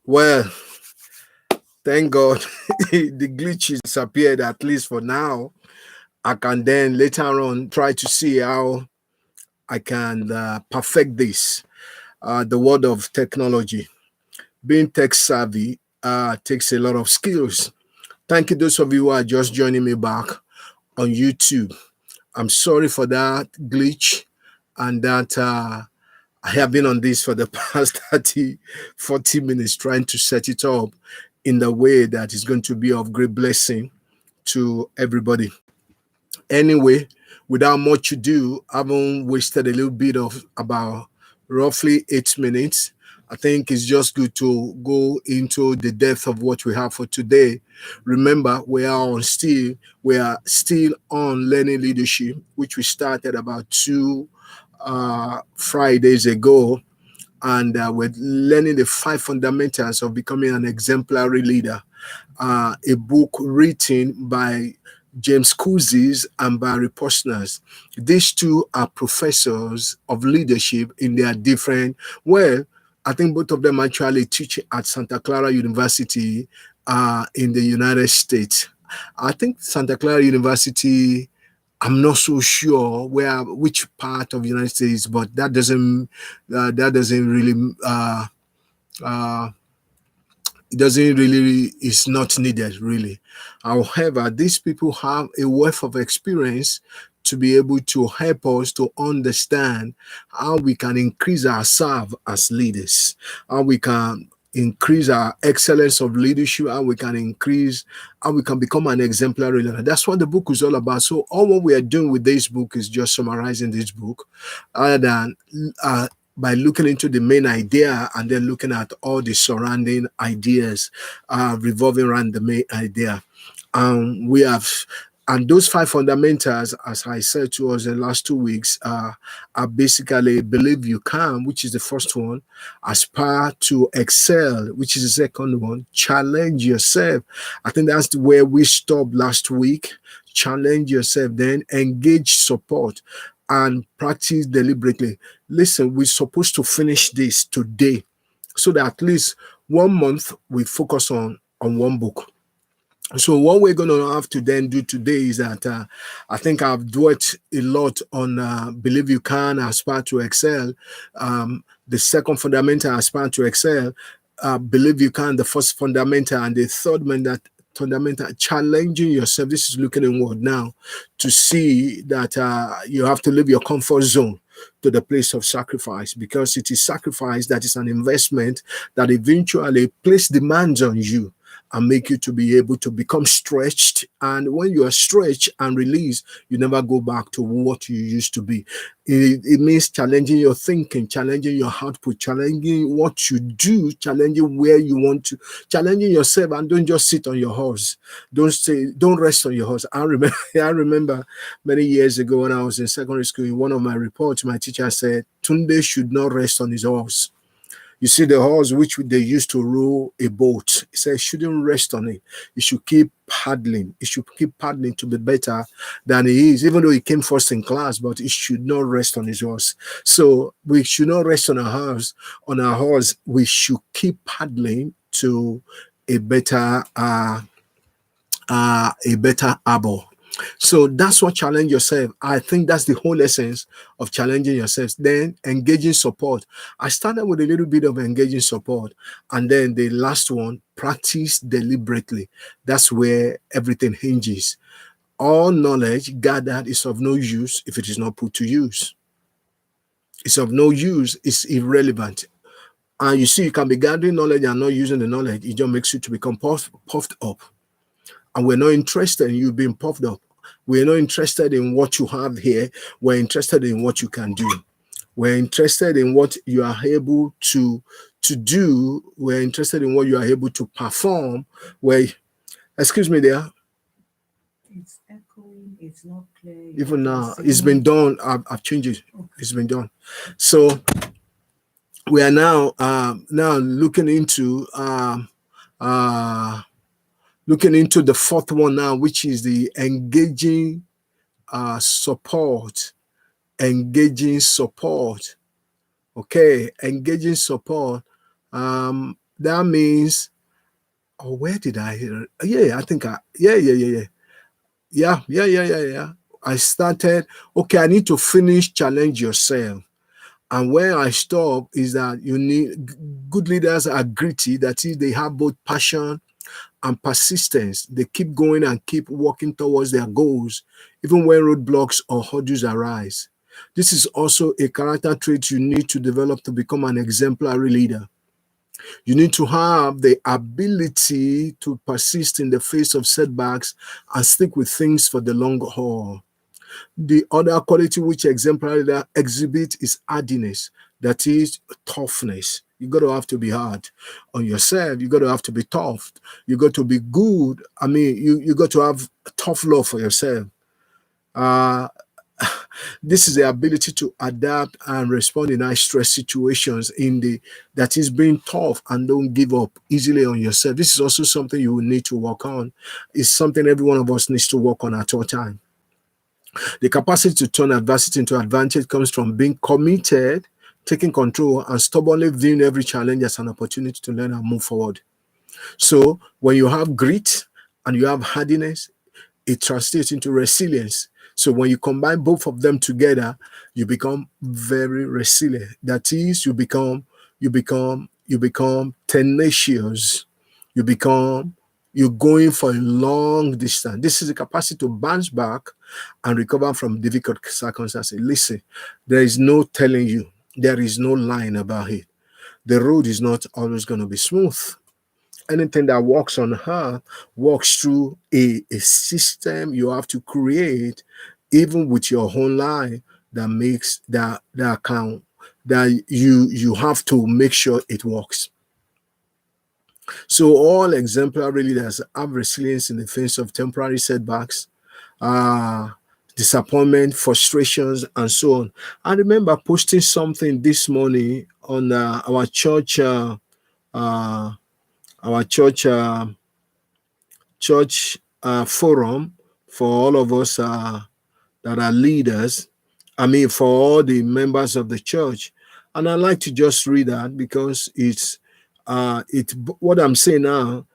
Well, thank God the glitch disappeared, at least for now. I can then later on try to see how I can perfect this. The world of technology. Being tech savvy takes a lot of skills. Thank you, those of you who are just joining me back on YouTube. I'm sorry for that glitch and that I have been on this for the past 30, 40 minutes trying to set it up in the way that is going to be of great blessing to everybody. Anyway, without much ado, I haven't wasted a little bit of about roughly 8 minutes. I think it's just good to go into the depth of what we have for today. Remember, we are still on learning leadership, which we started about two Fridays ago, and we're learning the five fundamentals of becoming an exemplary leader. A book written by James Couzis and Barry Posner's. These two are professors of leadership in their different, well, I think both of them actually teach at Santa Clara University in the United States. I think Santa Clara University, I'm not so sure which part of the United States, but that doesn't really uh, it doesn't really is not needed really. However, these people have a wealth of experience to be able to help us to understand how we can increase ourselves as leaders, how we can increase our excellence of leadership, how we can become an exemplary leader. That's what the book is all about. So all what we are doing with this book is just summarizing this book, other than by looking into the main idea and then looking at all the surrounding ideas revolving around the main idea. We have, and those five fundamentals, as I said to us in the last 2 weeks, are basically believe you can, which is the first one, aspire to excel, which is the second one, challenge yourself. I think that's where we stopped last week. Challenge yourself, then engage support and practice deliberately. Listen, we're supposed to finish this today so that at least 1 month we focus on one book. So what we're going to have to then do today is that I think I've dwelt a lot on believe you can, aspire to excel. The second fundamental, aspire to excel. Believe you can, the first fundamental, and the third fundamental, challenging yourself. This is looking inward now to see that you have to leave your comfort zone to the place of sacrifice, because it is sacrifice that is an investment that eventually place demands on you and make you to be able to become stretched. And when you are stretched and released, you never go back to what you used to be. It means challenging your thinking, challenging your output, challenging what you do, challenging where you want to, challenging yourself, and don't just sit on your horse. Don't rest on your horse. I remember many years ago when I was in secondary school, in one of my reports, my teacher said, Tunde should not rest on his horse. You see, the horse which they used to row a boat, he said, shouldn't rest on it. He should keep paddling. He should keep paddling to be better than he is, even though he came first in class, but he should not rest on his horse. So we should not rest on our horse. We should keep paddling to a better arbor. So that's what challenge yourself. I think that's the whole essence of challenging yourself. Then engaging support. I started with a little bit of engaging support. And then the last one, practice deliberately. That's where everything hinges. All knowledge gathered is of no use if it is not put to use. It's of no use. It's irrelevant. And you see, you can be gathering knowledge and not using the knowledge. It just makes you to become puffed up. And we're not interested in you being puffed up. We're not interested in what you have here. We're interested in what you can do. We're interested in what you are able to do. We're interested in what you are able to perform. Excuse me there. It's echoing. It's not clear. Even now, it's been done. I've changed it. Okay. It's been done. So we are now looking into the fourth one now, which is the engaging support. Engaging support. Okay, engaging support. That means, oh, where did I hear it? Yeah, I think yeah. I started, okay, I need to finish challenge yourself. And where I stop is that you need good leaders are gritty. That is, they have both passion and persistence. They keep going and keep working towards their goals, even when roadblocks or hurdles arise. This is also a character trait you need to develop to become an exemplary leader. You need to have the ability to persist in the face of setbacks and stick with things for the long haul. The other quality which exemplary leader exhibit is hardiness, that is toughness. You got to have to be hard on yourself. You got to have to be tough. You got to be good. I mean, you got to have tough love for yourself. Uh, this is the ability to adapt and respond in high stress situations in the that is being tough and don't give up easily on yourself. This is also something you will need to work on. It's something every one of us needs to work on at all time. The capacity to turn adversity into advantage comes from being committed, taking control, and stubbornly viewing every challenge as an opportunity to learn and move forward. So when you have grit and you have hardiness, it translates into resilience. So when you combine both of them together, you become very resilient. That is, you become tenacious. You become you're going for a long distance. This is the capacity to bounce back and recover from difficult circumstances. Listen, there is no telling you, there is no lying about it. The road is not always going to be smooth. Anything that walks on earth walks through a system you have to create, even with your own life, that makes that count, that you have to make sure it works. So all exemplary leaders have resilience in the face of temporary setbacks, uh, disappointment, frustrations, and so on. I remember posting something this morning on uh, our church forum for all of us that are leaders. I mean, for all the members of the church, and I like to just read that because it what I'm saying now.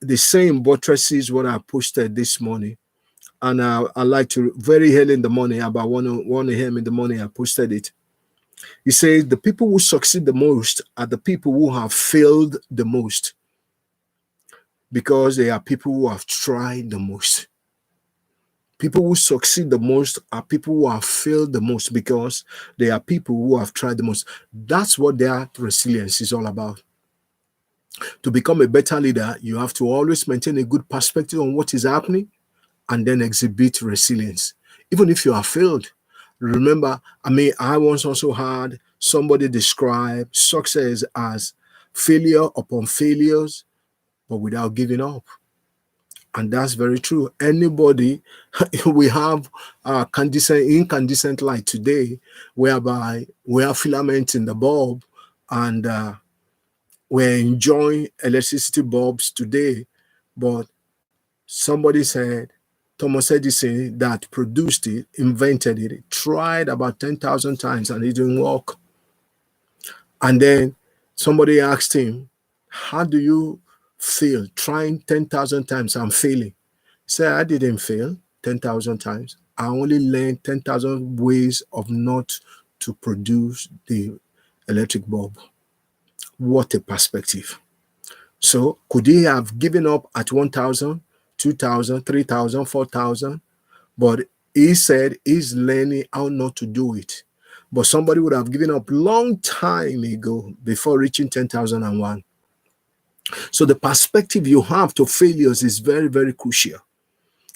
The same buttresses what I posted this morning, and I like to very early in the morning, about 1 a.m. in the morning, I posted it. He says the people who succeed the most are the people who have failed the most, because they are people who have tried the most. People who succeed the most are people who have failed the most, because they are people who have tried the most. That's what their resilience is all about. To become a better leader, you have to always maintain a good perspective on what is happening and then exhibit resilience. Even if you are failed, remember, I mean, I once also had somebody describe success as failure upon failures, but without giving up. And that's very true. Anybody, we have incandescent light today, whereby we have filament in the bulb, and we're enjoying electricity bulbs today. But somebody said, Thomas Edison, that produced it, invented it, tried about 10,000 times and it didn't work. And then somebody asked him, how do you feel trying 10,000 times and failing? He said, I didn't fail 10,000 times. I only learned 10,000 ways of not to produce the electric bulb. What a perspective. So could he have given up at 1,000, 2,000, 3,000, 4,000? But he said he's learning how not to do it. But somebody would have given up long time ago before reaching 10,001. So the perspective you have to failures is very, very crucial.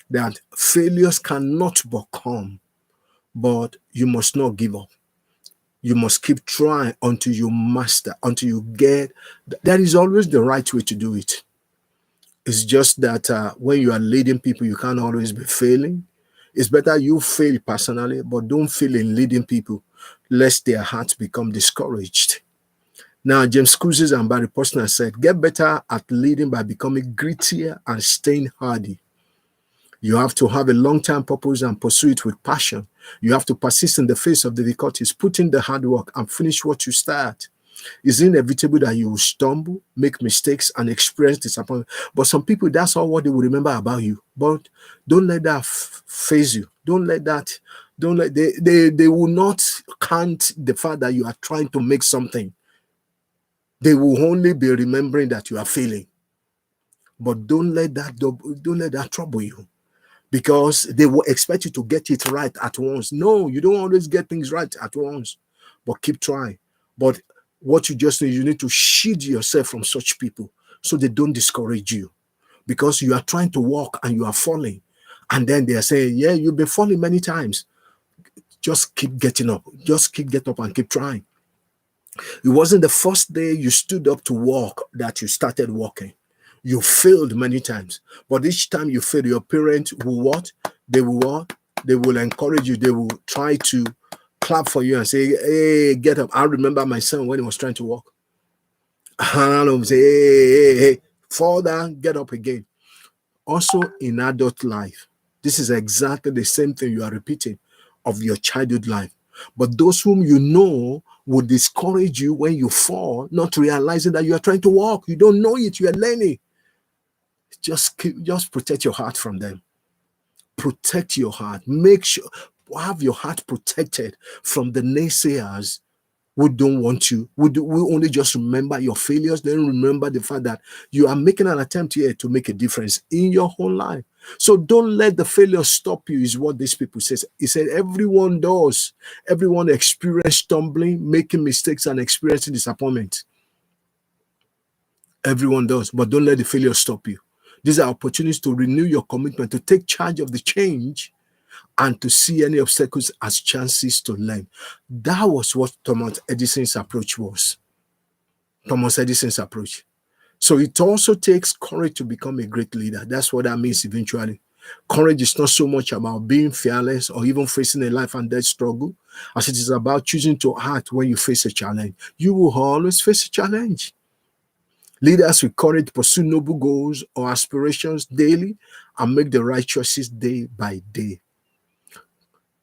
That failures cannot but come, but you must not give up. You must keep trying until you master, until you get. That is always the right way to do it. It's just that when you are leading people, you can't always be failing. It's better you fail personally, but don't fail in leading people, lest their hearts become discouraged. Now, James Cruises and Barry Posner said, get better at leading by becoming grittier and staying hardy. You have to have a long-term purpose and pursue it with passion. You have to persist in the face of difficulties, put in the hard work, and finish what you start. It's inevitable that you will stumble, make mistakes, and experience disappointment. But some people, that's all what they will remember about you. But don't let that phase you. Don't let that, don't let, they will not count the fact that you are trying to make something. They will only be remembering that you are failing. But don't let that trouble you, because they will expect you to get it right at once. No, you don't always get things right at once, but keep trying. But what you need to shield yourself from such people so they don't discourage you, because you are trying to walk and you are falling. And then they are saying, yeah, you've been falling many times. Just keep getting up. Just keep getting up and keep trying. It wasn't the first day you stood up to walk that you started walking. You failed many times, but each time you fail, your parents will what? They will what? They will encourage you. They will try to clap for you and say, "Hey, get up." I remember my son when he was trying to walk, and I would say, "Hey, fall down, get up again." Also, in adult life, this is exactly the same thing you are repeating of your childhood life. But those whom you know will discourage you when you fall, not realizing that you are trying to walk. You don't know it, you are learning. Just protect your heart from them. Protect your heart. Make sure have your heart protected from the naysayers who don't want you, who only just remember your failures. They don't remember the fact that you are making an attempt here to make a difference in your whole life. So don't let the failure stop you, is what these people says. He said everyone does. Everyone experience stumbling, making mistakes, and experiencing disappointment. Everyone does, but don't let the failure stop you. These are opportunities to renew your commitment, to take charge of the change, and to see any obstacles as chances to learn. That was what Thomas Edison's approach was. Thomas Edison's approach. So it also takes courage to become a great leader. That's what that means eventually. Courage is not so much about being fearless or even facing a life and death struggle as it is about choosing to act when you face a challenge. You will always face a challenge. Leaders with courage pursue noble goals or aspirations daily and make the right choices day by day.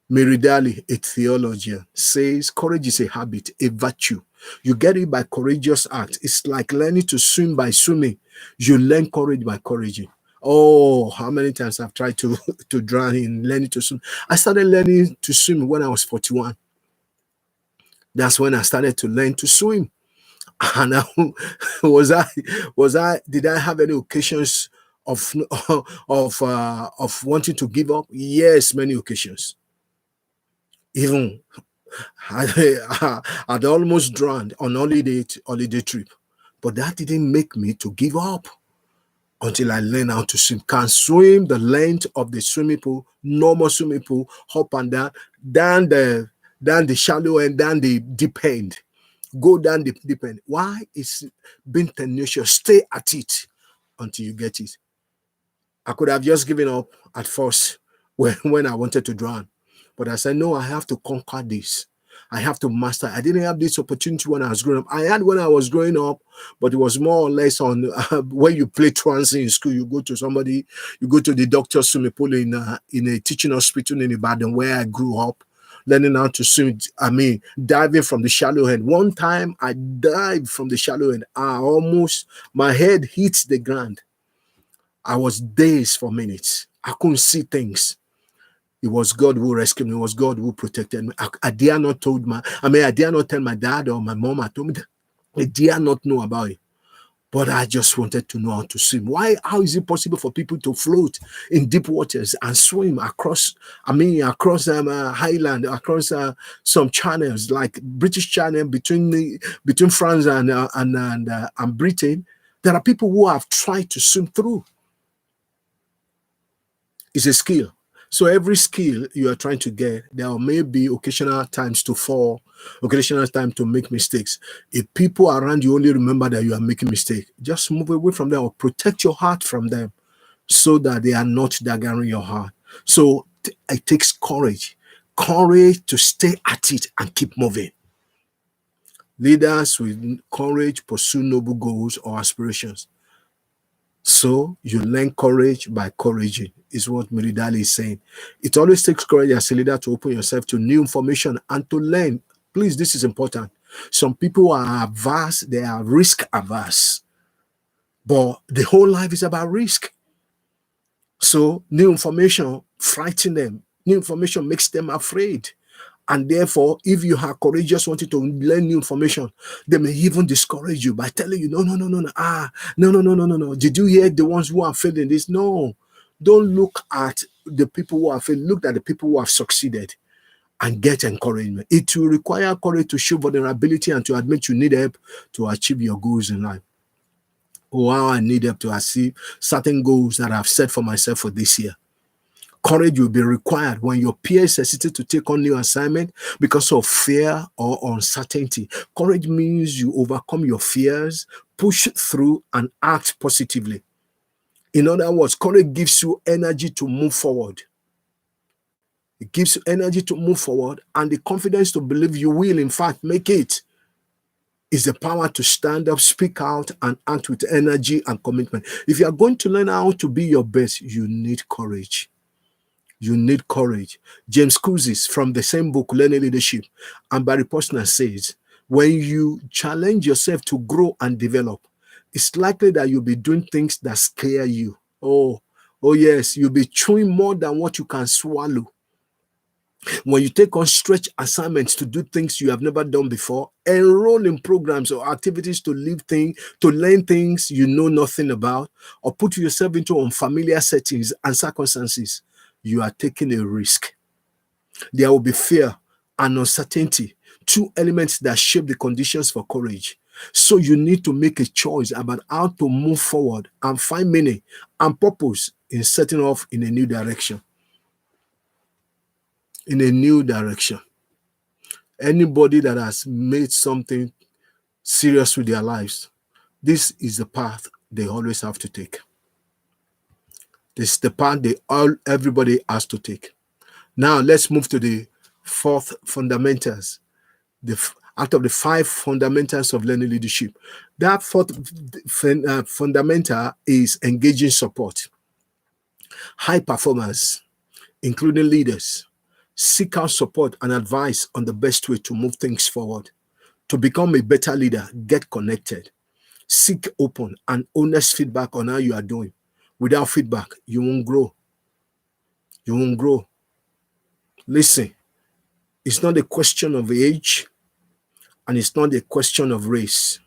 Mary Daly, a theologian, says courage is a habit, a virtue. You get it by courageous act. It's like learning to swim by swimming. You learn courage by courage. Oh, how many times I've tried to, to drown in learning to swim. I started learning to swim when I was 41. That's when I started to learn to swim. And was I did I have any occasions of of wanting to give up? Yes, many occasions. Even I'd almost drowned on holiday trip, but that didn't make me to give up until I learned how to swim. Can swim the length of the swimming pool, normal swimming pool, up and down the shallow end, down the deep end. Go down the deep end. Why? It's been tenacious. Stay at it until you get it. I could have just given up at first when I wanted to drown. But I said, no, I have to conquer this. I have to master. I didn't have this opportunity when I was growing up. I had when I was growing up, but it was more or less on when you play transit in school. You go to somebody, you go to the doctor's swimming pool in a teaching hospital in Ibadan where I grew up, learning how to swim. I mean, diving from the shallow end. One time I dived from the shallow end. My head hit the ground. I was dazed for minutes. I couldn't see things. It was God who rescued me. It was God who protected me. I dare not I dare not tell my dad or my mom. I told me that I dare not know about it. But I just wanted to know how to swim. Why? How is it possible for people to float in deep waters and swim across highland, across some channels like British Channel between France and Britain? There are people who have tried to swim through. It's a skill. So every skill you are trying to get, there may be occasional times to fall, occasional time to make mistakes. If people around you only remember that you are making mistakes, just move away from them or protect your heart from them so that they are not daggering your heart. So it takes courage to stay at it and keep moving. Leaders with courage pursue noble goals or aspirations. So you learn courage by couraging, is what Miridali is saying. It always takes courage as a leader to open yourself to new information and to learn. Please, this is important. Some people are averse, they are risk averse. But the whole life is about risk. So new information frightens them. New information makes them afraid. And therefore, if you are courageous, wanting to learn new information, they may even discourage you by telling you, no, no, no, no, no, no, no, no, no, no, no. Did you hear the ones who are failing this? No. Don't look at the people who are failing. Look at the people who have succeeded and get encouragement. It will require courage to show vulnerability and to admit you need help to achieve your goals in life. Oh, how I need help to achieve certain goals that I've set for myself for this year. Courage will be required when your peers hesitate to take on new assignment because of fear or uncertainty. Courage means you overcome your fears, push through, and act positively. In other words, courage gives you energy to move forward. It gives you energy to move forward and the confidence to believe you will, in fact, make it. Is the power to stand up, speak out, and act with energy and commitment. If you are going to learn how to be your best, you need courage. You need courage. James Couzis from the same book, Learning Leadership, and Barry Posner says, when you challenge yourself to grow and develop, it's likely that you'll be doing things that scare you. Oh yes, you'll be chewing more than what you can swallow. When you take on stretch assignments to do things you have never done before, enroll in programs or activities to learn things you know nothing about, or put yourself into unfamiliar settings and circumstances, you are taking a risk. There will be fear and uncertainty, two elements that shape the conditions for courage. So you need to make a choice about how to move forward and find meaning and purpose in setting off in a new direction. In a new direction. Anybody that has made something serious with their lives, this is the path they always have to take. This is the path everybody has to take. Now let's move to the fourth fundamentals. Out of the five fundamentals of learning leadership, that fourth fundamental is engaging support. High performers, including leaders, seek out support and advice on the best way to move things forward. To become a better leader, get connected. Seek open and honest feedback on how you are doing. Without feedback, you won't grow. You won't grow. Listen, it's not a question of age and it's not a question of race.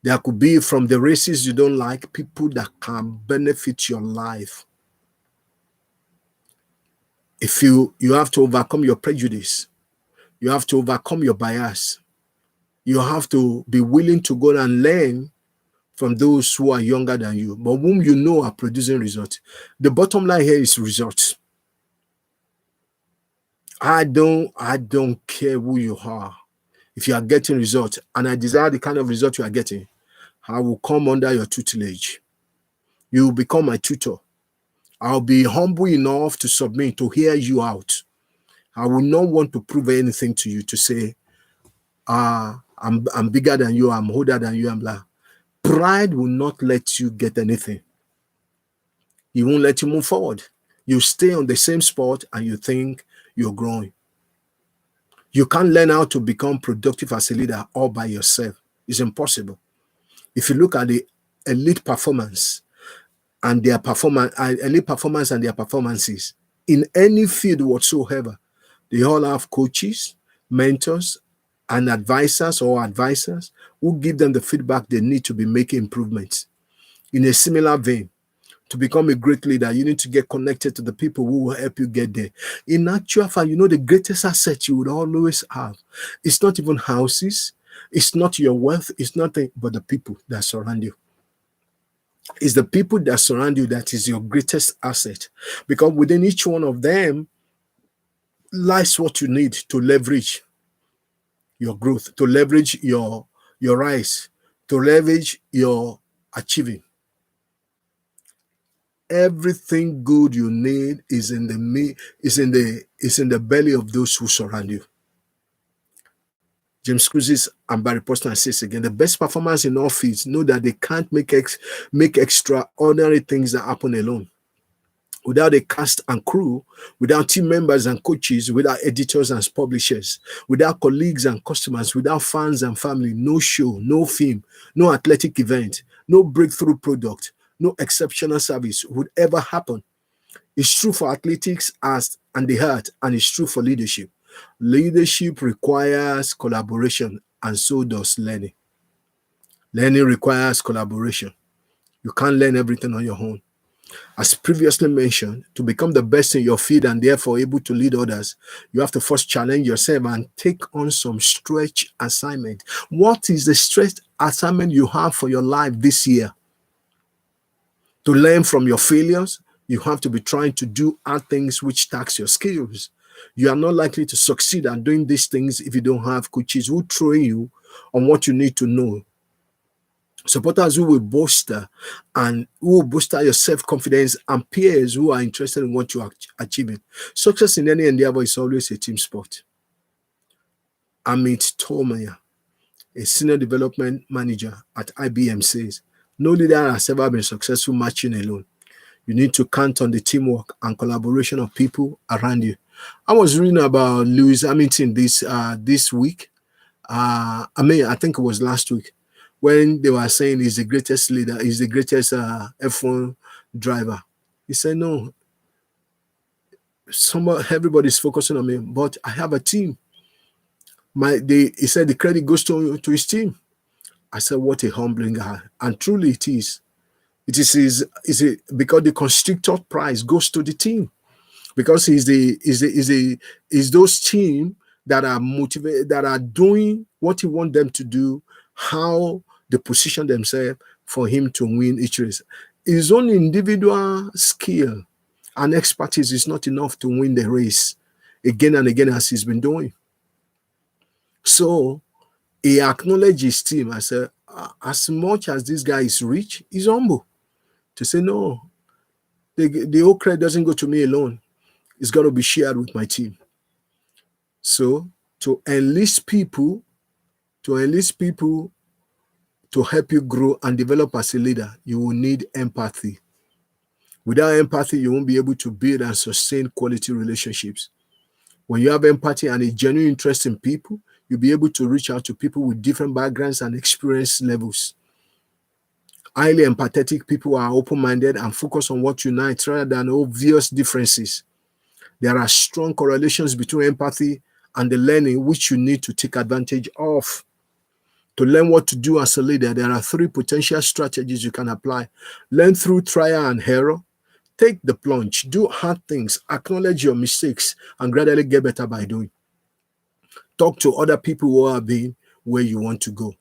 There could be, from the races you don't like, people that can benefit your life. If you have to overcome your prejudice, you have to overcome your bias. You have to be willing to go and learn from those who are younger than you, but whom you know are producing results. The bottom line here is results. I don't care who you are. If you are getting results, and I desire the kind of result you are getting, I will come under your tutelage. You will become my tutor. I'll be humble enough to submit, to hear you out. I will not want to prove anything to you, to say, I'm bigger than you, I'm older than you, I'm blah. Pride will not let you get anything. It won't let you move forward. You stay on the same spot and you think you're growing. You can't learn how to become productive as a leader all by yourself. It's impossible. If you look at the elite performance and their performances in any field whatsoever, they all have coaches, mentors, and advisors who give them the feedback they need to be making improvements. In a similar vein, to become a great leader, you need to get connected to the people who will help you get there. In actual fact, the greatest asset you would always have, it's not even houses, it's not your wealth, it's nothing but the people that surround you. It's the people that surround you that is your greatest asset, because within each one of them lies what you need to leverage your growth, to leverage your rise, to leverage your achieving. Everything good you need is in the belly of those who surround you. James Couzis and Barry Posner says again, the best performers in all fields know that they can't make extraordinary things that happen alone. without a cast and crew, without team members and coaches, without editors and publishers, without colleagues and customers, without fans and family, no show, no film, no athletic event, no breakthrough product, no exceptional service would ever happen. It's true for athletics as and the heart, and it's true for leadership. Leadership requires collaboration, and so does learning. Learning requires collaboration. You can't learn everything on your own. As previously mentioned, to become the best in your field and therefore able to lead others, you have to first challenge yourself and take on some stretch assignment. What is the stretch assignment you have for your life this year? To learn from your failures, you have to be trying to do hard things which tax your skills. You are not likely to succeed at doing these things if you don't have coaches who train you on what you need to know. Supporters who will bolster and who will bolster your self-confidence, and peers who are interested in what you are achieving. Success in any endeavor is always a team sport. Amit Tolmaya, a senior development manager at IBM, says, no leader has ever been successful marching alone. You need to count on the teamwork and collaboration of people around you. I was reading about Lewis Hamilton this week. I think it was last week, when they were saying he's the greatest leader, he's the greatest F1 driver. He said, no, everybody's focusing on me, but I have a team. He said the credit goes to his team. I said, what a humbling guy. And truly it is. It is because the constructor prize goes to the team. Because he's those team that are motivated, that are doing what he wants them to do, how they position themselves for him to win each race. His own individual skill and expertise is not enough to win the race again and again, as he's been doing. So he acknowledged his team. I said, as much as this guy is rich, he's humble to say, no, the whole credit doesn't go to me alone. It's got to be shared with my team. So to enlist people to help you grow and develop as a leader, you will need empathy. Without empathy, you won't be able to build and sustain quality relationships. When you have empathy and a genuine interest in people, you'll be able to reach out to people with different backgrounds and experience levels. Highly empathetic people are open-minded and focus on what unites rather than obvious differences. There are strong correlations between empathy and the learning which you need to take advantage of. To learn what to do as a leader, there are 3 potential strategies you can apply. Learn through trial and error. Take the plunge. Do hard things. Acknowledge your mistakes and gradually get better by doing. Talk to other people who have been where you want to go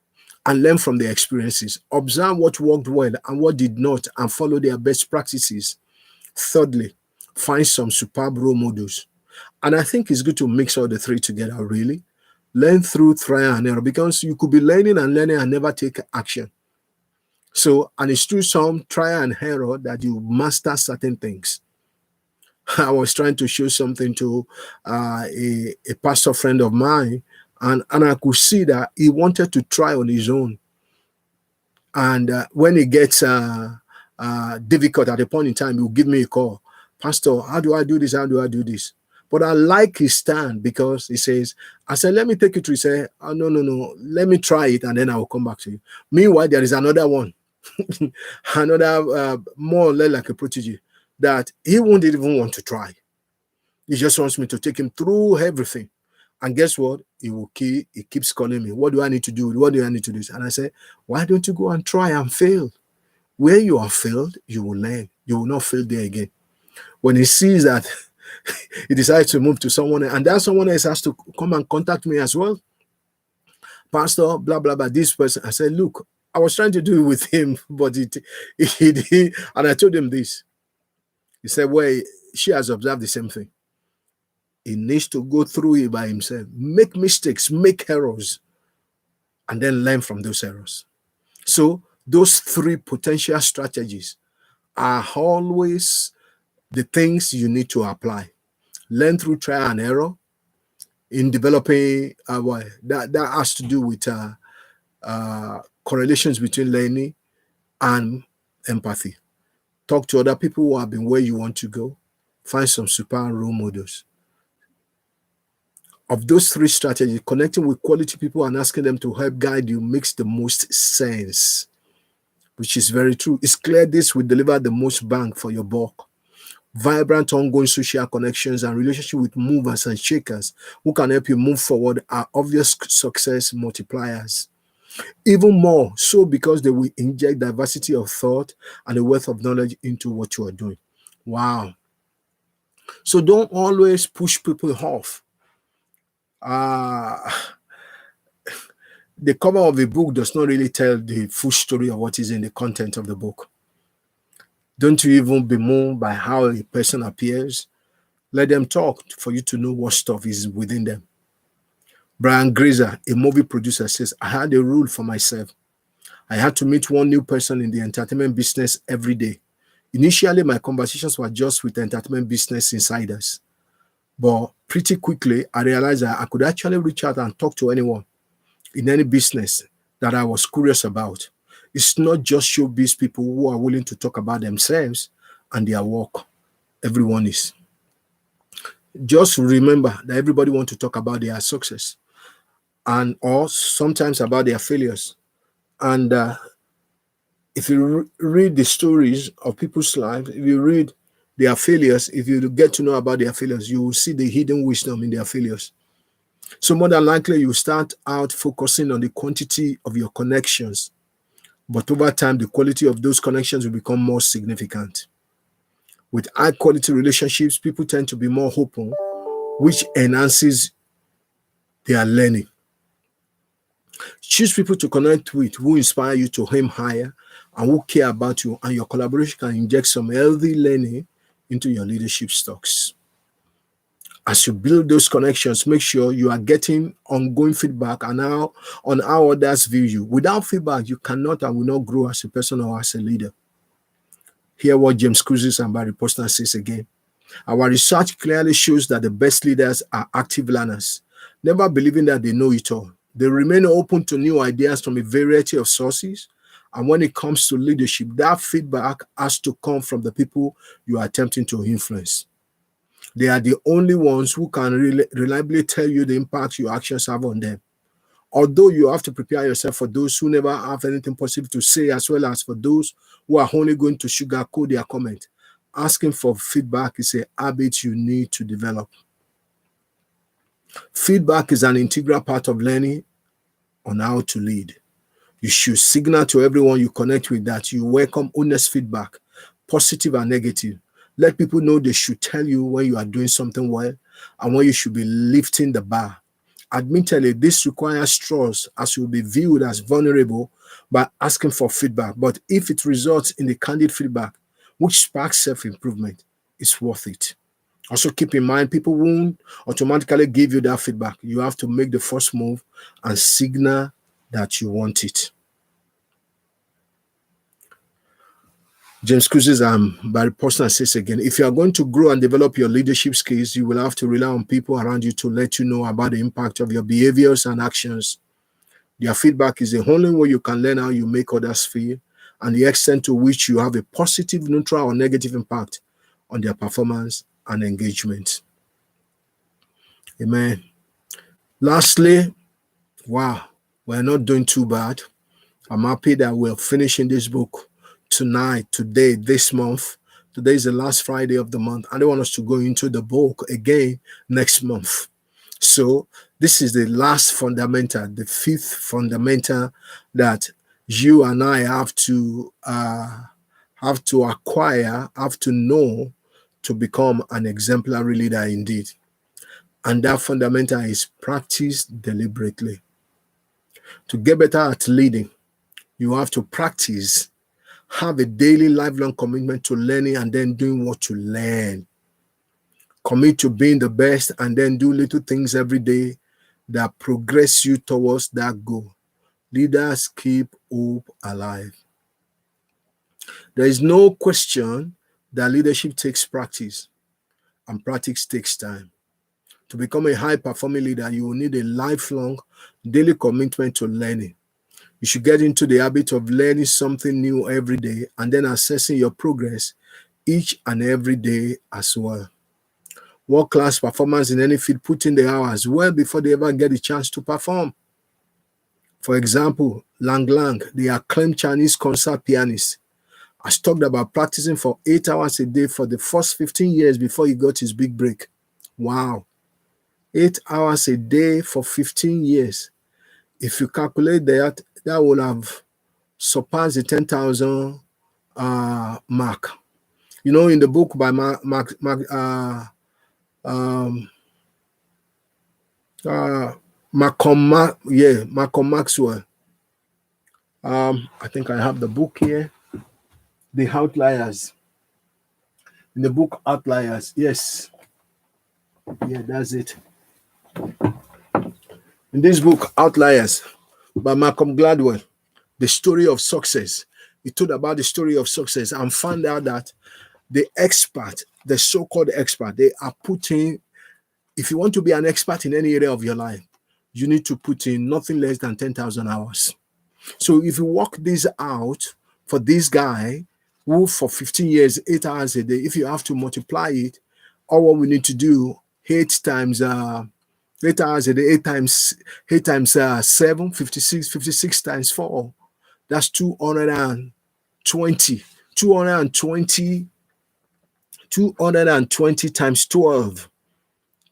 and learn from their experiences. Observe what worked well and what did not and follow their best practices. Thirdly, find some superb role models. And I think it's good to mix all the 3 together, really. Learn through trial and error, because you could be learning and never take action. So, and it's through some trial and error that you master certain things. I was trying to show something to a pastor friend of mine, and I could see that he wanted to try on his own. And when it gets difficult at a point in time, he'll give me a call. Pastor, how do I do this? How do I do this? But I like his stand, because he says, I said, let me take you through. He said, oh, no, let me try it and then I will come back to you. Meanwhile, there is another one, another more or less like a protege, that he won't even want to try. He just wants me to take him through everything. And guess what? He keeps calling me. What do I need to do? What do I need to do? And I said, why don't you go and try and fail? Where you have failed, you will learn. You will not fail there again. When he sees that, he decides to move to someone else, and that someone else has to come and contact me as well. Pastor, blah, blah, blah, this person. I said, look, I was trying to do it with him, but he did. And I told him this. He said, well, she has observed the same thing. He needs to go through it by himself, make mistakes, make errors, and then learn from those errors. So those 3 potential strategies are always the things you need to apply. Learn through trial and error in developing that has to do with correlations between learning and empathy. Talk to other people who have been where you want to go. Find some super role models. Of those three strategies, connecting with quality people and asking them to help guide you makes the most sense, which is very true. It's clear this will deliver the most bang for your buck. Vibrant, ongoing social connections and relationship with movers and shakers who can help you move forward are obvious success multipliers. Even more so because they will inject diversity of thought and a wealth of knowledge into what you are doing. Wow. So don't always push people off. Uh, the cover of a book does not really tell the full story of what is in the content of the book. Don't you even be moved by how a person appears. Let them talk for you to know what stuff is within them. Brian Grazer, a movie producer, says, I had a rule for myself. I had to meet one new person in the entertainment business every day. Initially, my conversations were just with entertainment business insiders. But pretty quickly, I realized that I could actually reach out and talk to anyone in any business that I was curious about. It's not just showbiz people who are willing to talk about themselves and their work. Everyone is. Just remember that everybody wants to talk about their success and or sometimes about their failures. And if you read the stories of people's lives, if you read their failures, if you get to know about their failures, you will see the hidden wisdom in their failures. So more than likely, you start out focusing on the quantity of your connections, but over time, the quality of those connections will become more significant. With high quality relationships, people tend to be more open, which enhances their learning. Choose people to connect with who inspire you to aim higher and who care about you, and your collaboration can inject some healthy learning into your leadership stocks. As you build those connections, make sure you are getting ongoing feedback on how others view you. Without feedback, you cannot and will not grow as a person or as a leader. Hear what James Cruises and Barry Posner says again. Our research clearly shows that the best leaders are active learners, never believing that they know it all. They remain open to new ideas from a variety of sources. And when it comes to leadership, that feedback has to come from the people you are attempting to influence. They are the only ones who can reliably tell you the impact your actions have on them. Although you have to prepare yourself for those who never have anything positive to say, as well as for those who are only going to sugarcoat their comment. Asking for feedback is a habit you need to develop. Feedback is an integral part of learning on how to lead. You should signal to everyone you connect with that you welcome honest feedback, positive and negative. Let people know they should tell you when you are doing something well and when you should be lifting the bar. Admittedly, this requires trust as you'll be viewed as vulnerable by asking for feedback. But if it results in the candid feedback, which sparks self-improvement, it's worth it. Also, keep in mind, people won't automatically give you that feedback. You have to make the first move and signal that you want it. James Cruises and Barry Posner says again, if you are going to grow and develop your leadership skills, you will have to rely on people around you to let you know about the impact of your behaviors and actions. Their feedback is the only way you can learn how you make others feel and the extent to which you have a positive, neutral, or negative impact on their performance and engagement. Amen. Lastly, wow, we're not doing too bad. I'm happy that we're finishing this book tonight, today, this month. Today is the last Friday of the month. I don't want us to go into the book again next month. So this is the last fundamental, the fifth fundamental that you and I have to acquire, have to know to become an exemplary leader indeed. And that fundamental is practice deliberately. To get better at leading, you have to practice, have a daily lifelong commitment to learning and then doing what you learn. Commit to being the best and then do little things every day that progress you towards that goal. Leaders keep hope alive. There is no question that leadership takes practice and practice takes time. To become a high-performing leader, you will need a lifelong daily commitment to learning. You should get into the habit of learning something new every day and then assessing your progress each and every day as well. World-class performance in any field put in the hours well before they ever get a chance to perform. For example, Lang Lang, the acclaimed Chinese concert pianist, has talked about practicing for 8 hours a day for the first 15 years before he got his big break. Wow. 8 hours a day for 15 years. If you calculate that, that will have surpassed the 10,000 mark. You know, in the book by Malcolm Maxwell. I think I have the book here. The Outliers. In the book Outliers, yes. Yeah, that's it. In this book, Outliers, by Malcolm Gladwell, the story of success. He told about the story of success and found out that the expert, the so-called expert, they are putting, if you want to be an expert in any area of your life, you need to put in nothing less than 10,000 hours. So if you work this out for this guy, who for 15 years, 8 hours a day, if you have to multiply it, all what we need to do, 8 times 8 hours a day, 8 times 7, 56, 56 times 4. That's 220. 220 times 12.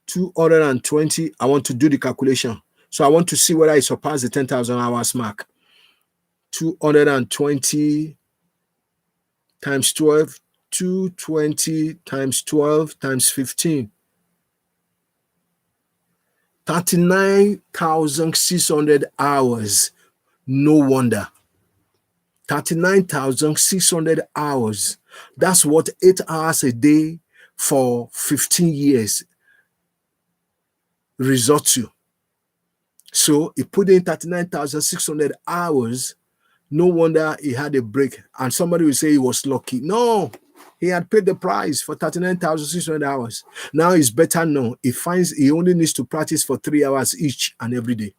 220. I want to do the calculation. So I want to see whether I surpass the 10,000 hours mark. 220 times 12. 220 times 12 times 15. 39,600 hours. No wonder. 39,600 hours. That's what 8 hours a day for 15 years result to. So he put in 39,600 hours. No wonder he had a break. And somebody will say he was lucky. No, he had paid the price for 39,600 hours. Now it's better known. He finds he only needs to practice for 3 hours each and every day.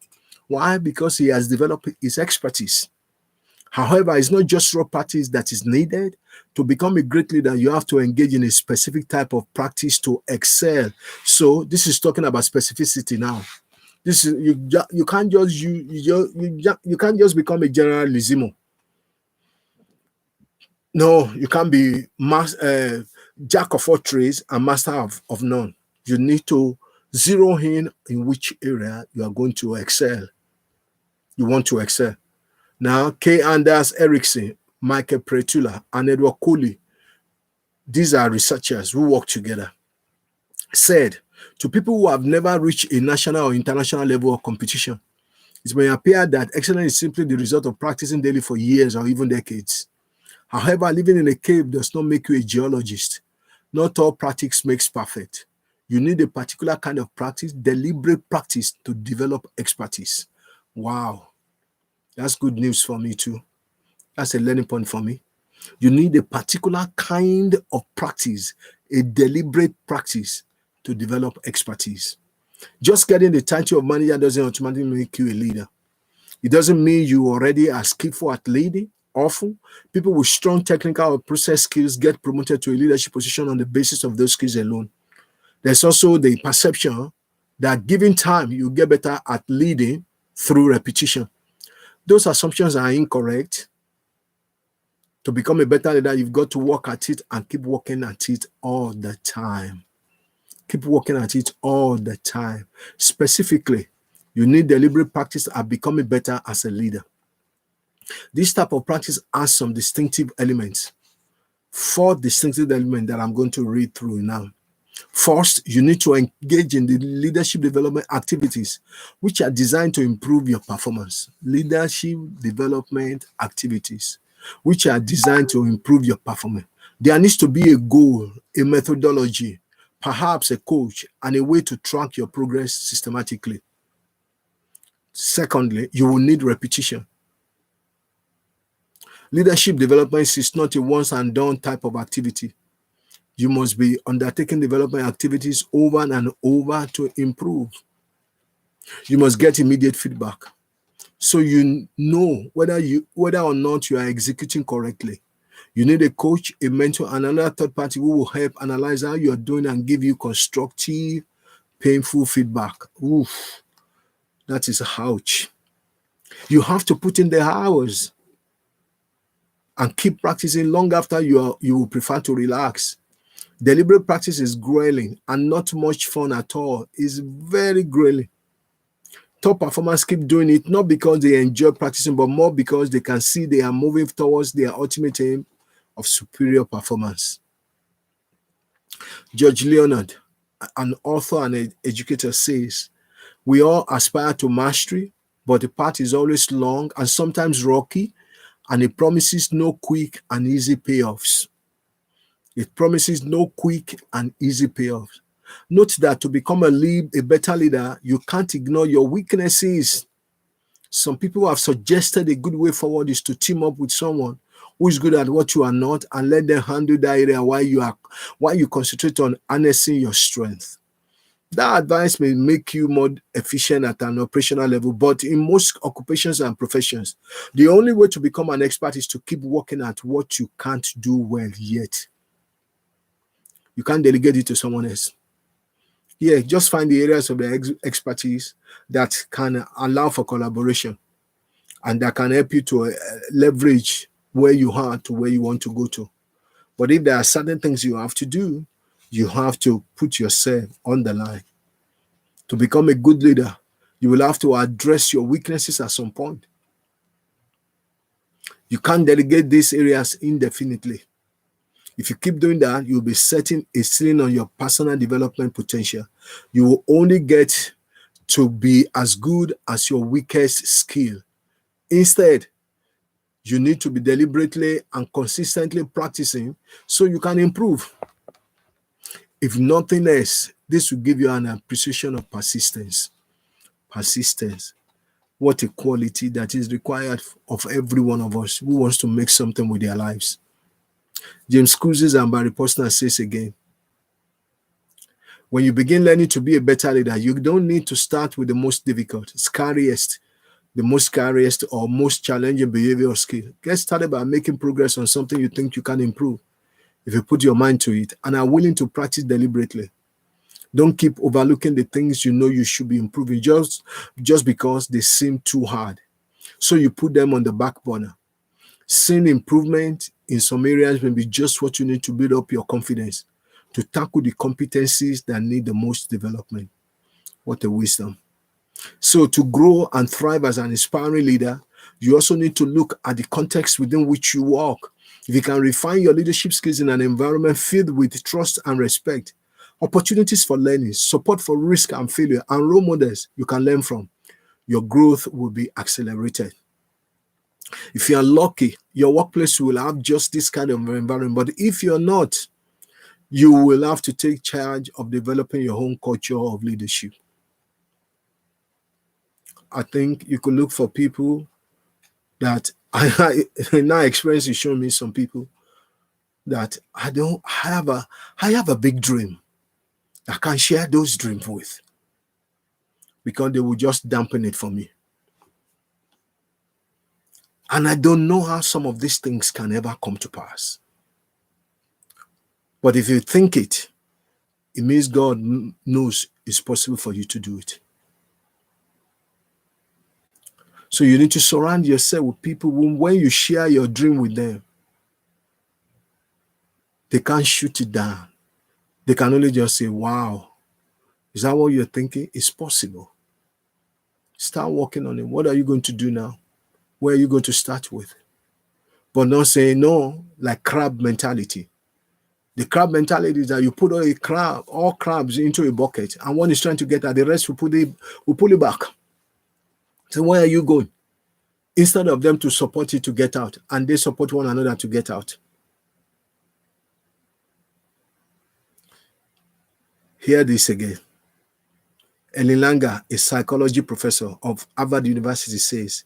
Why? Because he has developed his expertise. However, it's not just raw practice that is needed. To become a great leader, you have to engage in a specific type of practice to excel. So this is talking about specificity now. This is you can't just you can't just become a generalissimo. No, you can't be jack of all trades and master of none. You need to zero in which area you are going to excel. You want to excel. Now, K. Anders Ericsson, Michael Pretula, and Edward Cooley, these are researchers who work together, said to people who have never reached a national or international level of competition, it may appear that excellence is simply the result of practicing daily for years or even decades. However, living in a cave does not make you a geologist. Not all practice makes perfect. You need a particular kind of practice, deliberate practice, to develop expertise. Wow. That's good news for me too. That's a learning point for me. You need a particular kind of practice, a deliberate practice to develop expertise. Just getting the title of manager doesn't automatically make you a leader. It doesn't mean you already are skillful at leading. Often, people with strong technical or process skills get promoted to a leadership position on the basis of those skills alone. There's also the perception that given time, you get better at leading through repetition. Those assumptions are incorrect. To become a better leader, you've got to work at it and keep working at it all the time. Keep working at it all the time. Specifically, you need deliberate practice at becoming better as a leader. This type of practice has some distinctive elements. 4 distinctive elements that I'm going to read through now. First, you need to engage in the leadership development activities, which are designed to improve your performance. Leadership development activities, which are designed to improve your performance. There needs to be a goal, a methodology, perhaps a coach, and a way to track your progress systematically. Secondly, you will need repetition. Leadership development is not a once and done type of activity. You must be undertaking development activities over and over to improve. You must get immediate feedback. so you know whether or not you are executing correctly. You need a coach, a mentor, and another third party who will help analyze how you're doing and give you constructive, painful feedback. Oof, that is ouch. You have to put in the hours and keep practicing long after you will prefer to relax. Deliberate practice is grueling and not much fun at all. It's very grueling. Top performers keep doing it not because they enjoy practicing, but more because they can see they are moving towards their ultimate aim of superior performance. George Leonard, an author and an educator, says, we all aspire to mastery, but the path is always long and sometimes rocky, and it promises no quick and easy payoffs. It promises no quick and easy payoffs. Note that to become a better leader, you can't ignore your weaknesses. Some people have suggested a good way forward is to team up with someone who is good at what you are not and let them handle that area while you concentrate on harnessing your strength. That advice may make you more efficient at an operational level, but in most occupations and professions, the only way to become an expert is to keep working at what you can't do well yet. You can't delegate it to someone else. Yeah, just find the areas of the expertise that can allow for collaboration and that can help you to leverage where you are to where you want to go to. But if there are certain things you have to do, you have to put yourself on the line. To become a good leader, you will have to address your weaknesses at some point. You can't delegate these areas indefinitely. If you keep doing that, you'll be setting a ceiling on your personal development potential. You will only get to be as good as your weakest skill. Instead, you need to be deliberately and consistently practicing so you can improve. If nothing else, this will give you an appreciation of persistence. Persistence. What a quality that is required of every one of us who wants to make something with their lives. James Couzes and Barry Posner says again, when you begin learning to be a better leader, you don't need to start with the most difficult, scariest, or most challenging behavior or skill. Get started by making progress on something you think you can improve. If you put your mind to it and are willing to practice deliberately, don't keep overlooking the things you know you should be improving just because they seem too hard. So you put them on the back burner. Seeing improvement in some areas may be just what you need to build up your confidence to tackle the competencies that need the most development. What a wisdom. So to grow and thrive as an inspiring leader, you also need to look at the context within which you work. If you can refine your leadership skills in an environment filled with trust and respect, opportunities for learning, support for risk and failure, and role models you can learn from, your growth will be accelerated. If you are lucky, your workplace will have just this kind of environment. But if you're not, you will have to take charge of developing your own culture of leadership. I think you could look for people that in our experience is showing me some people that I have a big dream. I can share those dreams with because they will just dampen it for me. And I don't know how some of these things can ever come to pass. But if you think it means God knows it's possible for you to do it. So you need to surround yourself with people who, when you share your dream with them, they can't shoot it down. They can only just say, wow, is that what you're thinking? It's possible. Start working on it. What are you going to do now? Where are you going to start with? But not saying no, like crab mentality. The crab mentality is that you put all crabs into a bucket, and one is trying to get at the rest, will pull it back. So where are you going? Instead of them to support you to get out, and they support one another to get out. Hear this again. Ellen Langer, a psychology professor of Harvard University, says,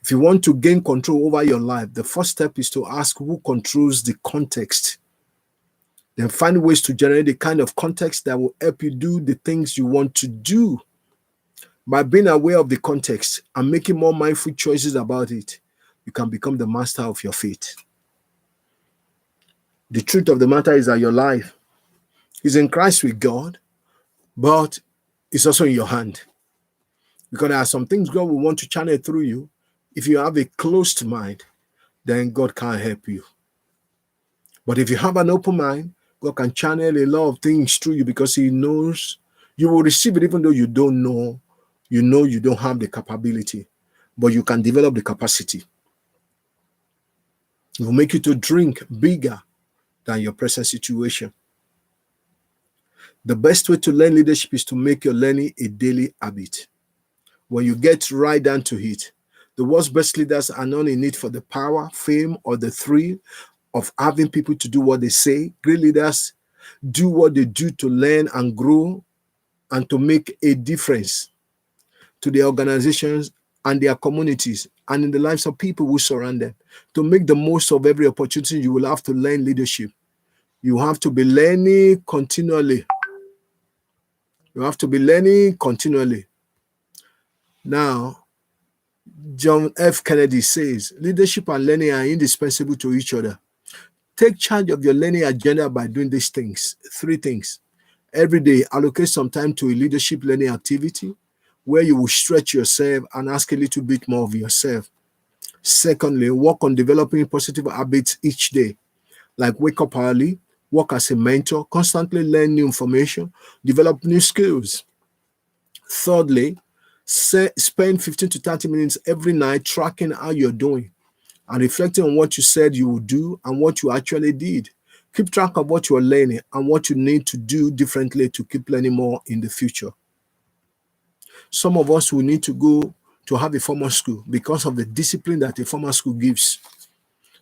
if you want to gain control over your life, the first step is to ask who controls the context. Then find ways to generate the kind of context that will help you do the things you want to do. By being aware of the context and making more mindful choices about it, you can become the master of your fate. The truth of the matter is that your life is in Christ with God, but it's also in your hand. Because there are some things God will want to channel through you. If you have a closed mind, then God can't help you. But if you have an open mind, God can channel a lot of things through you because He knows you will receive it even though you don't know. You know you don't have the capability, but you can develop the capacity. It will make you to drink bigger than your present situation. The best way to learn leadership is to make your learning a daily habit. When you get right down to it, the world's best leaders are not in need for the power, fame, or the thrill of having people to do what they say. Great leaders do what they do to learn and grow and to make a difference to their organizations and their communities and in the lives of people who surround them. To make the most of every opportunity, you will have to learn leadership. You have to be learning continually. You have to be learning continually. Now, John F. Kennedy says, leadership and learning are indispensable to each other. Take charge of your learning agenda by doing these things. 3 things. Every day, allocate some time to a leadership learning activity where you will stretch yourself and ask a little bit more of yourself. Secondly, work on developing positive habits each day, like wake up early, work as a mentor, constantly learn new information, develop new skills. Thirdly, spend 15 to 30 minutes every night tracking how you're doing and reflecting on what you said you would do and what you actually did. Keep track of what you're learning and what you need to do differently to keep learning more in the future. Some of us will need to go to have a formal school because of the discipline that a formal school gives.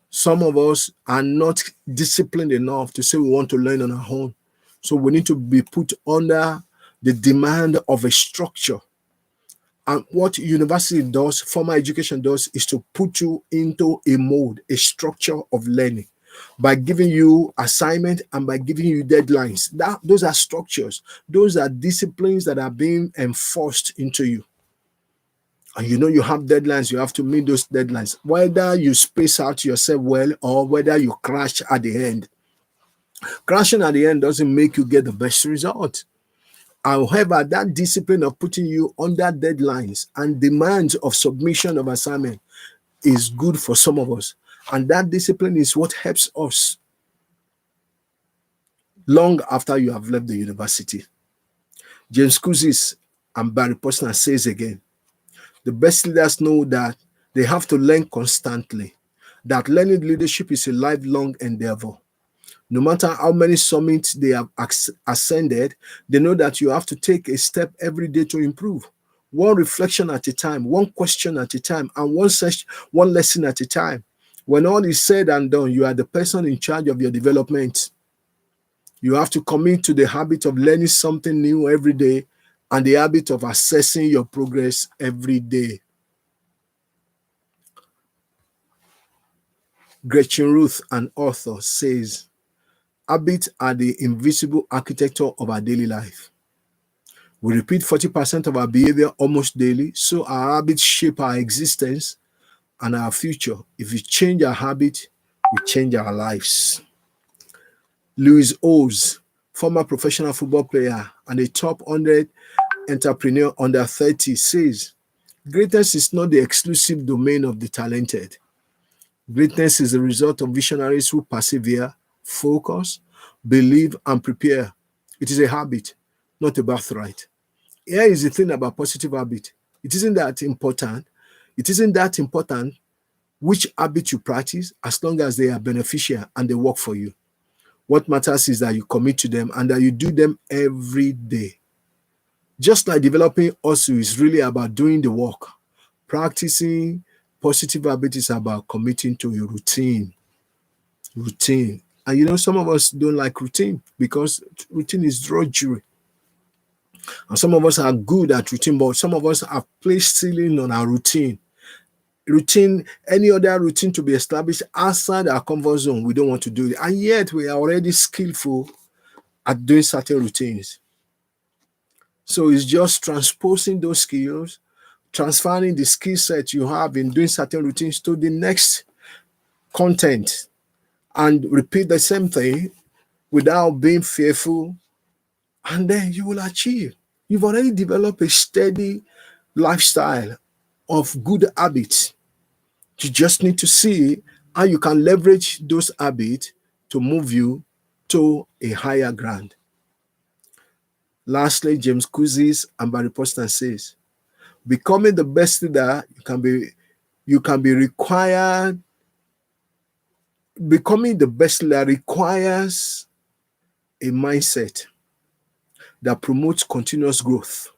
Some of us are not disciplined enough to say we want to learn on our own. So we need to be put under the demand of a structure. And what university does, formal education does, is to put you into a mode, a structure of learning by giving you assignment and by giving you deadlines. Those are structures. Those are disciplines that are being enforced into you. And you know you have deadlines, you have to meet those deadlines, whether you space out yourself well or whether you crash at the end. Crashing at the end doesn't make you get the best result. However, that discipline of putting you under deadlines and demands of submission of assignment is good for some of us. And that discipline is what helps us long after you have left the university. James Kuzis and Barry Posner says again, the best leaders know that they have to learn constantly, that learning leadership is a lifelong endeavor. No matter how many summits they have ascended, they know that you have to take a step every day to improve. One reflection at a time, one question at a time, and one lesson at a time. When all is said and done, you are the person in charge of your development. You have to commit to the habit of learning something new every day and the habit of assessing your progress every day. Gretchen Ruth, an author, says, habits are the invisible architecture of our daily life. We repeat 40% of our behavior almost daily, so our habits shape our existence and our future. If we change our habit, we change our lives. Louis Oz, former professional football player and a top 100 entrepreneur under 30, says, greatness is not the exclusive domain of the talented. Greatness is the result of visionaries who persevere, focus, believe, and prepare. It is a habit, not a birthright. Here is the thing about positive habit. It isn't that important. It isn't that important which habit you practice as long as they are beneficial and they work for you. What matters is that you commit to them and that you do them every day. Just like developing also is really about doing the work. Practicing positive habit is about committing to your routine. Routine. And you know, some of us don't like routine because routine is drudgery. And some of us are good at routine, but some of us have placed ceiling on our routine. Routine, any other routine to be established outside our comfort zone, we don't want to do it. And yet we are already skillful at doing certain routines. So it's just transposing those skills, transferring the skill set you have in doing certain routines to the next content, and repeat the same thing without being fearful, and then you will achieve. You've already developed a steady lifestyle of good habits. You just need to see how you can leverage those habits to move you to a higher ground. Lastly, James Cousins and Barry Poston says, becoming the best leader you can be required. Becoming the best leader requires a mindset that promotes continuous growth,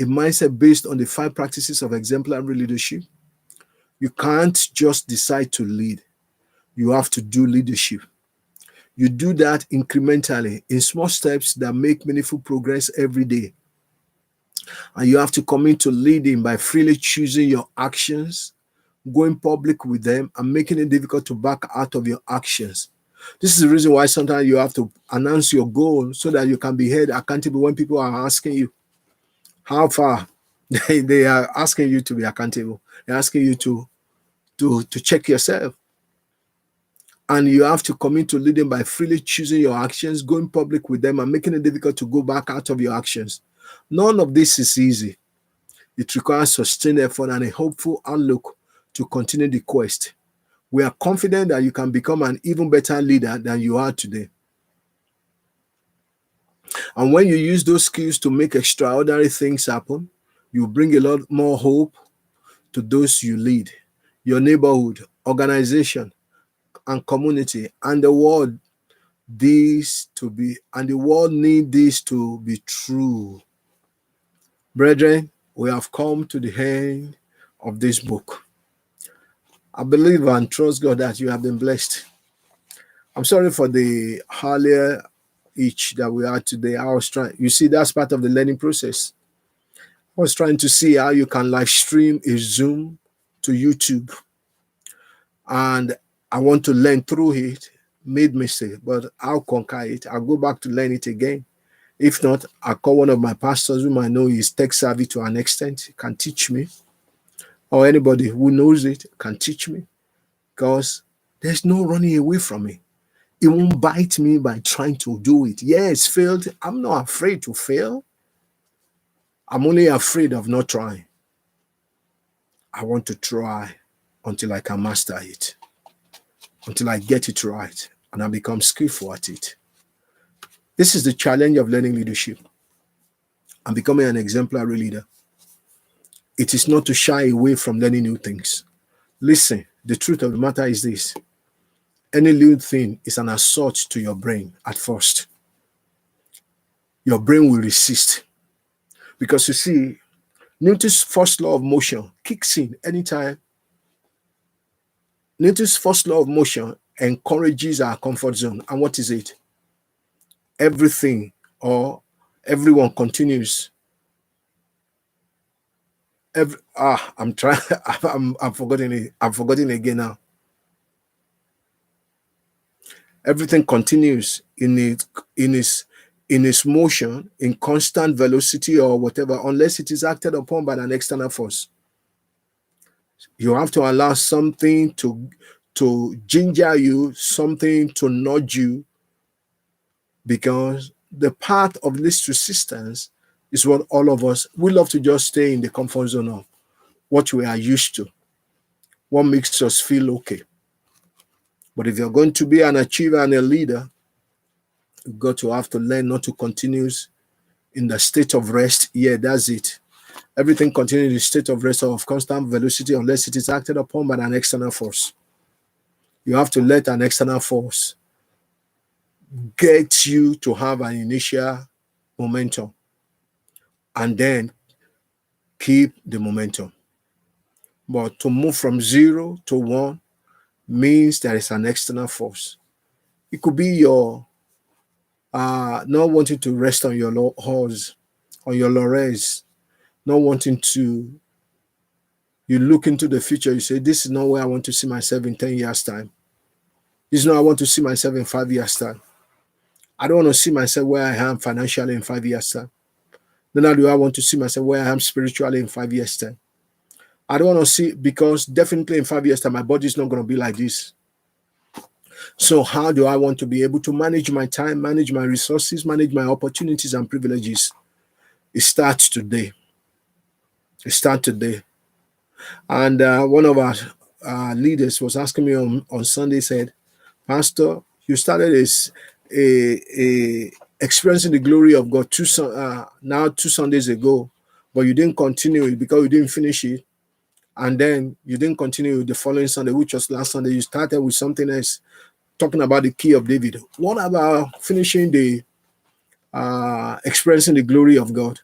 a mindset based on the 5 practices of exemplary leadership. You can't just decide to lead, you have to do leadership. You do that incrementally in small steps that make meaningful progress every day. And you have to commit to leading by freely choosing your actions, going public with them, and making it difficult to back out of your actions. This is the reason why sometimes you have to announce your goal so that you can be held accountable when people are asking you how far. They are asking you to be accountable. They're asking you to check yourself. And you have to commit to leading by freely choosing your actions, going public with them, and making it difficult to go back out of your actions. None of this is easy. It requires sustained effort and a hopeful outlook to continue the quest. We are confident that you can become an even better leader than you are today. And when you use those skills to make extraordinary things happen, you bring a lot more hope to those you lead, your neighborhood, organization, and community, and the world. The world need this to be true. Brethren, we have come to the end of this book. I believe and trust God that you have been blessed. I'm sorry for the earlier each that we had today. I was trying, you see, that's part of the learning process. I was trying to see how you can live stream a Zoom to YouTube, and I want to learn through it. Made mistake, but I'll conquer it. I'll go back to learn it again. If not, I'll call one of my pastors whom I know is tech savvy to an extent, can teach me, or anybody who knows it can teach me, because there's no running away from it. It won't bite me by trying to do it. Yes, failed. I'm not afraid to fail. I'm only afraid of not trying. I want to try until I can master it, until I get it right and I become skillful at it. This is the challenge of learning leadership and becoming an exemplary leader. It is not to shy away from learning new things. Listen, the truth of the matter is this: any new thing is an assault to your brain at first. Your brain will resist. Because you see, Newton's first law of motion kicks in anytime. Newton's first law of motion encourages our comfort zone. And what is it? Everything or everyone continues. I'm trying. I'm forgetting it. I'm forgetting again now. Everything continues in its motion, in constant velocity or whatever, unless it is acted upon by an external force. You have to allow something to ginger you, something to nudge you, because the path of least resistance is what all of us, we love to just stay in the comfort zone of what we are used to, what makes us feel okay. But if you're going to be an achiever and a leader, you've got to have to learn not to continue in the state of rest. Yeah, that's it. Everything continues in the state of rest or of constant velocity unless it is acted upon by an external force. You have to let an external force get you to have an initial momentum and then keep the momentum. But to move from 0 to 1 means there is an external force. It could be your not wanting to rest on your horse, on your laurels, not wanting to. You look into the future, you say, this is not where I want to see myself in 10 years' time. This is not where I want to see myself in 5 years' time. I don't want to see myself where I am financially in 5 years' time. Then how do I want to see myself where I am spiritually in 5 years' time? I don't want to see, because definitely in 5 years' time, my body is not going to be like this. So how do I want to be able to manage my time, manage my resources, manage my opportunities and privileges? It starts today. It starts today. And one of our leaders was asking me on Sunday, said, Pastor, you started as a experiencing the glory of God now 2 Sundays ago, but you didn't continue it because you didn't finish it. And then you didn't continue the following Sunday, which was last Sunday. You started with something else, talking about the key of David. What about finishing the experiencing the glory of God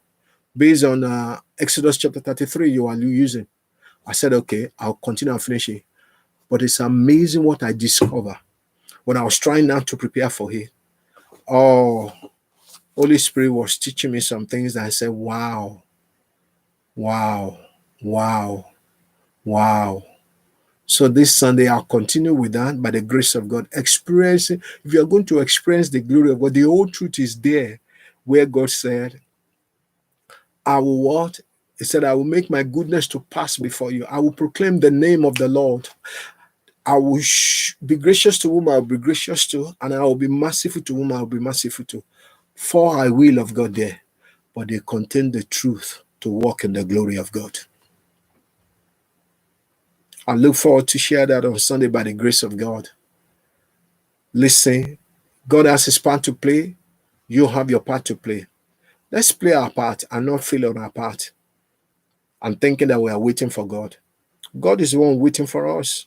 based on Exodus chapter 33 you are using? I said, okay, I'll continue and finish it. But it's amazing what I discovered when I was trying now to prepare for it. Oh, Holy Spirit was teaching me some things that I said, wow, wow, wow, wow. So this Sunday, I'll continue with that by the grace of God. Experiencing, if you're going to experience the glory of God, the whole truth is there, where God said, I will what? He said, I will make my goodness to pass before you. I will proclaim the name of the Lord. I will be gracious to whom I will be gracious to, and I will be merciful to whom I will be merciful to. For I will of God there, but they contain the truth to walk in the glory of God. I look forward to share that on Sunday by the grace of God. Listen, God has his part to play. You have your part to play. Let's play our part and not fail on our part and thinking that we are waiting for God. God is the one waiting for us.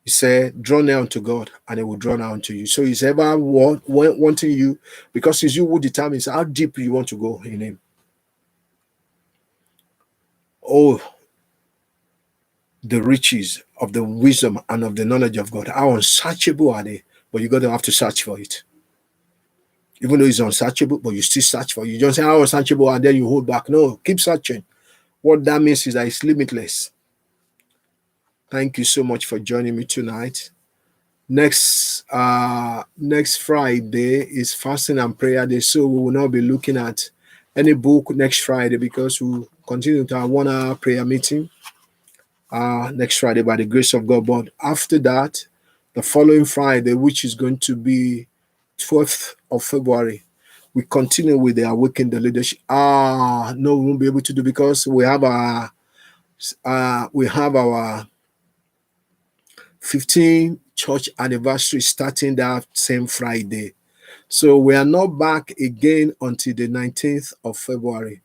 He said, draw near unto God and he will draw near unto you. So he's ever wanting you, because it's you who determines how deep you want to go in him. Oh, the riches of the wisdom and of the knowledge of God. How unsearchable are they? But you got to have to search for it. Even though it's unsearchable, but you still search for it. You don't say how unsearchable and then you hold back. No, keep searching. What that means is that it's limitless. Thank you so much for joining me tonight. Next Friday is fasting and prayer day, so we will not be looking at any book next Friday because we'll continue to have 1 hour prayer meeting next Friday by the grace of God. But after that, the following Friday, which is going to be 12th of February, we continue with the Awaken the Leadership. No, we won't be able to do because we have our 15th church anniversary starting that same Friday. So we are not back again until the 19th of February.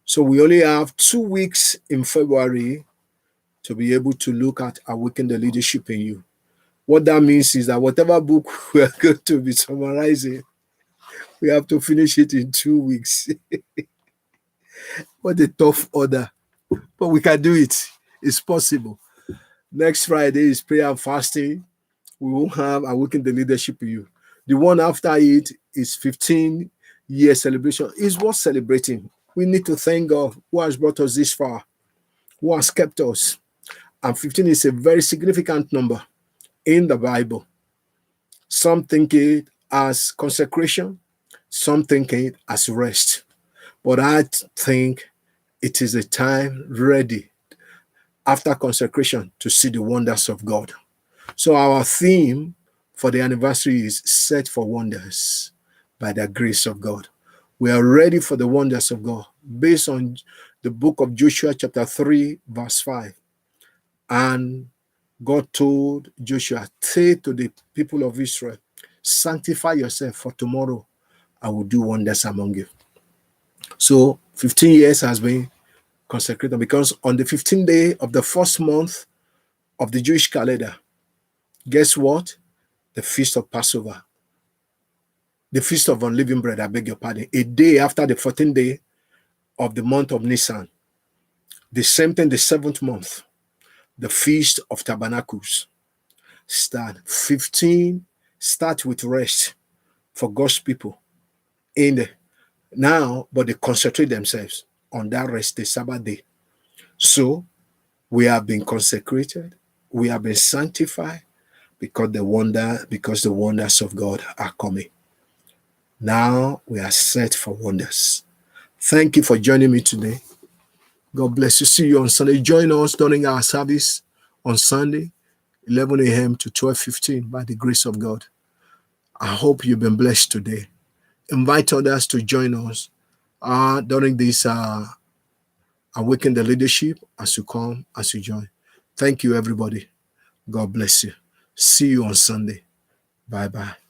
So we only have 2 weeks in February to be able to look at Awaken the Leadership in You. What that means is that whatever book we are going to be summarizing, we have to finish it in 2 weeks. What a tough order. But we can do it. It's possible. Next Friday is prayer and fasting. We will have Awaken the Leadership in You. The one after it is 15-year celebration. It's worth celebrating. We need to thank God who has brought us this far, who has kept us. And 15 is a very significant number in the Bible. Some think it as consecration, some think it as rest. But I think it is a time ready after consecration to see the wonders of God. So our theme for the anniversary is set for wonders by the grace of God. We are ready for the wonders of God based on the book of Joshua chapter 3 verse 5. And God told Joshua, say to the people of Israel, sanctify yourself for tomorrow I will do wonders among you. So 15 years has been consecrated because on the 15th day of the first month of the Jewish calendar, guess what? The feast of Passover, the feast of unleavened bread, I beg your pardon, a day after the 14th day of the month of Nisan. The same thing, the 7th month, the feast of tabernacles. Start 15, start with rest for God's people in the now, but they concentrate themselves on that rest, the Sabbath day. So we have been consecrated, we have been sanctified because the wonders of God are coming. Now we are set for wonders. Thank you for joining me today. God bless you. See you on Sunday. Join us during our service on Sunday, 11 a.m. to 12:15 by the grace of God. I hope you've been blessed today. Invite others to join us during this Awaken the Leadership as you come, as you join. Thank you, everybody. God bless you. See you on Sunday. Bye bye.